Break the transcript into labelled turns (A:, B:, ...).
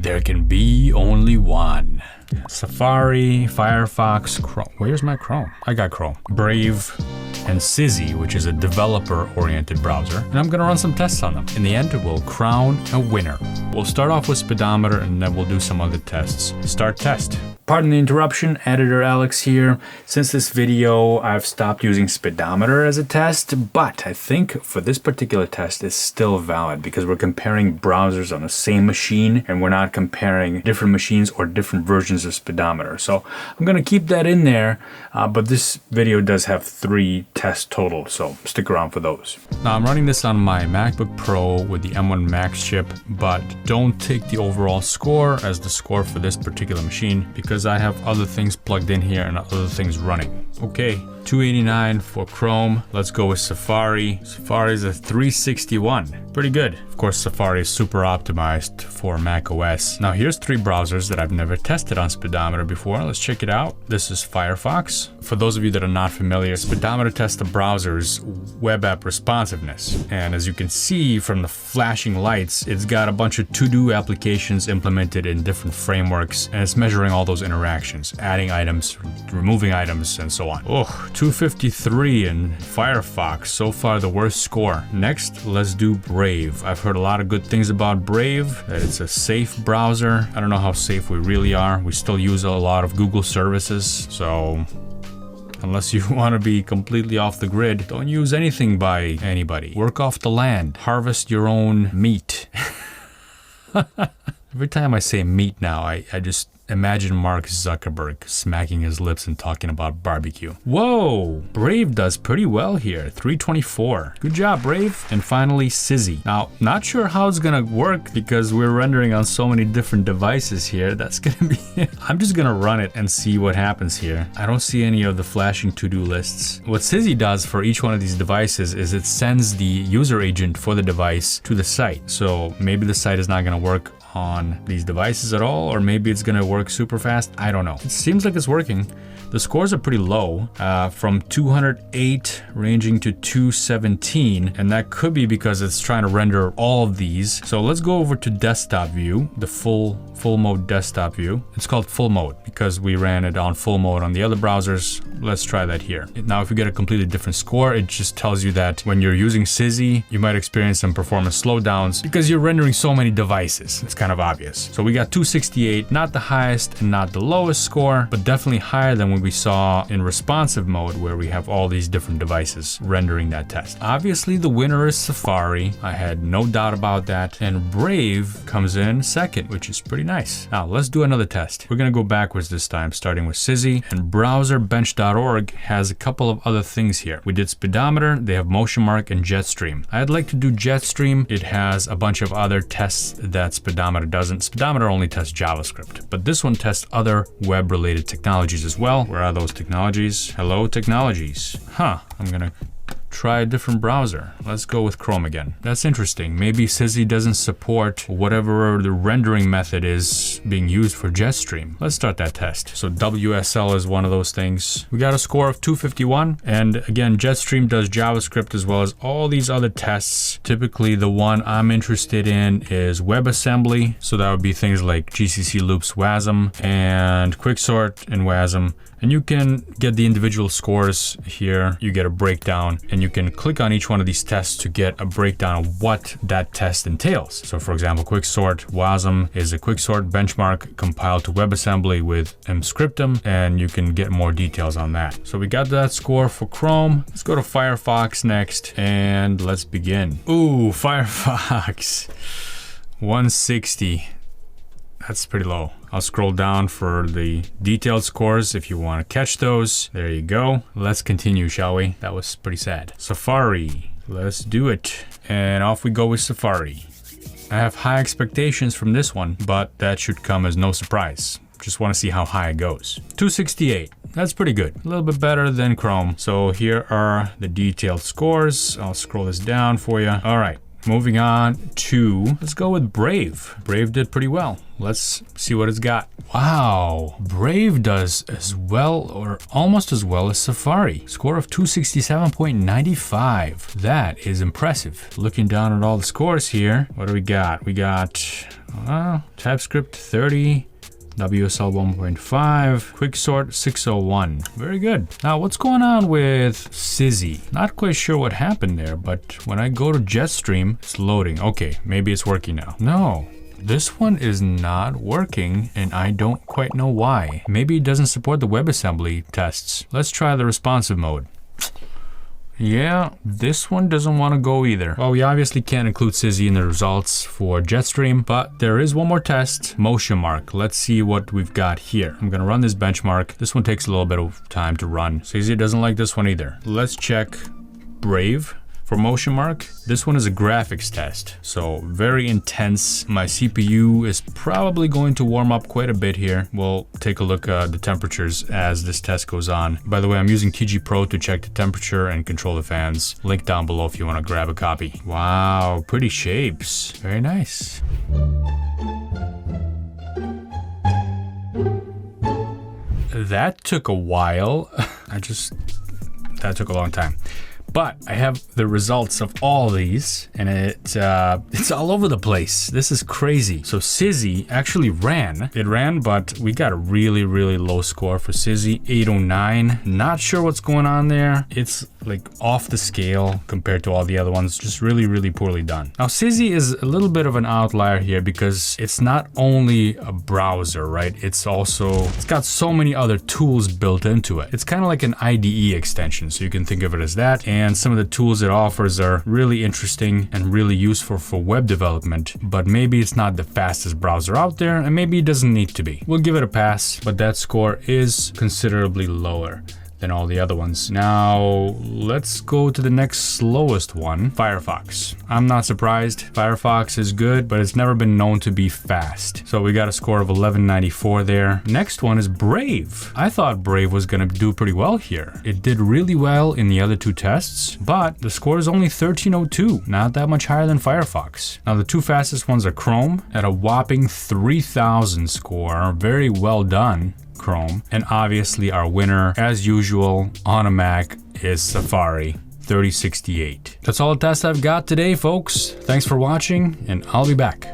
A: there can be only one. Safari, Firefox, Chrome. Where's my Chrome? I got Chrome. Brave, and Sizzy, which is a developer-oriented browser. And I'm gonna run some tests on them. In the end, we'll crown a winner. We'll start off with Speedometer and then we'll do some other tests. Start test. Pardon the interruption, editor Alex here. Since this video, I've stopped using Speedometer as a test, but I think for this particular test, it's still valid because we're comparing browsers on the same machine and we're not comparing different machines or different versions of Speedometer. So I'm gonna keep that in there, but this video does have 3 tests total, so stick around for those. Now I'm running this on my MacBook Pro with the M1 Max chip, but don't take the overall score as the score for this particular machine because I have other things plugged in here and other things running. Okay, 289 for Chrome. Let's go with Safari. Safari is a 361. Pretty good. Of course, Safari is super optimized for Mac OS. Now here's 3 browsers that I've never tested on Speedometer before. Let's check it out. This is Firefox. For those of you that are not familiar, Speedometer tests the browser's web app responsiveness. And as you can see from the flashing lights, it's got a bunch of to-do applications implemented in different frameworks, and it's measuring all those interactions, adding items, removing items, and so on. Oh, 253 in Firefox. So far the worst score. Next, let's do Brave. I've heard a lot of good things about Brave, that it's a safe browser. I don't know how safe we really are. We still use a lot of Google services, so unless you want to be completely off the grid, don't use anything by anybody. Work off the land. Harvest your own meat. Every time I say meat now, I just imagine Mark Zuckerberg smacking his lips and talking about barbecue. Whoa, Brave does pretty well here, 324. Good job, Brave. And finally, Sizzy. Now, not sure how it's gonna work because we're rendering on so many different devices here. That's gonna be, I'm just gonna run it and see what happens here. I don't see any of the flashing to-do lists. What Sizzy does for each one of these devices is it sends the user agent for the device to the site. So maybe the site is not gonna work on these devices at all, or maybe it's gonna work super fast. I don't know. It seems like it's working. The scores are pretty low, from 208 ranging to 217, and that could be because it's trying to render all of these. So let's go over to desktop view, the full mode desktop view. It's called full mode because we ran it on full mode on the other browsers. Let's try that here. Now, if you get a completely different score, it just tells you that when you're using Sizzy, you might experience some performance slowdowns because you're rendering so many devices. It's kind of obvious. So we got 268, not the highest and not the lowest score, but definitely higher than what we saw in responsive mode where we have all these different devices rendering that test. Obviously, the winner is Safari. I had no doubt about that. And Brave comes in second, which is pretty nice. Now, let's do another test. We're gonna go backwards this time, starting with Sizzy, and browserbench.org has a couple of other things here. We did Speedometer, they have MotionMark and JetStream. I'd like to do JetStream. It has a bunch of other tests that Speedometer doesn't. Speedometer only tests JavaScript, but this one tests other web-related technologies as well. Where are those technologies? Hello, technologies. Huh, I'm gonna try a different browser. Let's go with Chrome again. That's interesting. Maybe Sizzy doesn't support whatever the rendering method is being used for JetStream. Let's start that test. So WSL is one of those things. We got a score of 251. And again, JetStream does JavaScript as well as all these other tests. Typically, the one I'm interested in is WebAssembly. So that would be things like GCC loops WASM and Quicksort and WASM. And you can get the individual scores here. You get a breakdown and you can click on each one of these tests to get a breakdown of what that test entails. So for example, Quicksort WASM is a Quicksort benchmark compiled to WebAssembly with Mscriptum, and you can get more details on that. So we got that score for Chrome. Let's go to Firefox next and let's begin. Ooh, Firefox, 160. That's pretty low. I'll scroll down for the detailed scores if you want to catch those. There you go. Let's continue, shall we? That was pretty sad. Safari, let's do it. And off we go with Safari. I have high expectations from this one, but that should come as no surprise. Just want to see how high it goes. 268. That's pretty good. A little bit better than Chrome. So here are the detailed scores. I'll scroll this down for you. All right. Moving on to, let's go with Brave. Brave did pretty well. Let's see what it's got. Wow, Brave does as well or almost as well as Safari. Score of 267.95. That is impressive. Looking down at all the scores here, what do we got? We got TypeScript 30, WSL 1.5, Quicksort 601. Very good. Now, what's going on with sizzy? Not quite sure what happened there, but when I go to JetStream, it's loading. Okay, maybe it's working now. No. This one is not working, and I don't quite know why. Maybe it doesn't support the WebAssembly tests. Let's try the responsive mode. Yeah, this one doesn't want to go either. Well, we obviously can't include sizzy in the results for JetStream, but there is one more test, MotionMark. Let's see what we've got here. I'm gonna run this benchmark. This one takes a little bit of time to run. sizzy doesn't like this one either. Let's check Brave. For MotionMark, this one is a graphics test, so very intense. My CPU is probably going to warm up quite a bit here. We'll take a look at the temperatures as this test goes on. By the way, I'm using TG Pro to check the temperature and control the fans. Link down below if you want to grab a copy. Wow, pretty shapes. Very nice. That took a while. That took a long time. But I have the results of all these, and it's all over the place. This is crazy. So sizzy actually ran. It ran, but we got a really, really low score for sizzy, 809. Not sure what's going on there. It's like off the scale compared to all the other ones. Just really, really poorly done. Now, sizzy is a little bit of an outlier here because it's not only a browser, right? It's got so many other tools built into it. It's kind of like an IDE extension, so you can think of it as that. And some of the tools it offers are really interesting and really useful for web development, but maybe it's not the fastest browser out there, and maybe it doesn't need to be. We'll give it a pass, but that score is considerably lower than all the other ones. Now, let's go to the next slowest one, Firefox. I'm not surprised. Firefox is good, but it's never been known to be fast. So we got a score of 1194 there. Next one is Brave. I thought Brave was gonna do pretty well here. It did really well in the other two tests, but the score is only 1302, not that much higher than Firefox. Now, the two fastest ones are Chrome at a whopping 3000 score. Very well done, Chrome. And obviously our winner, as usual, on a Mac is Safari, 3068. That's all the tests I've got today, folks. Thanks for watching, and I'll be back.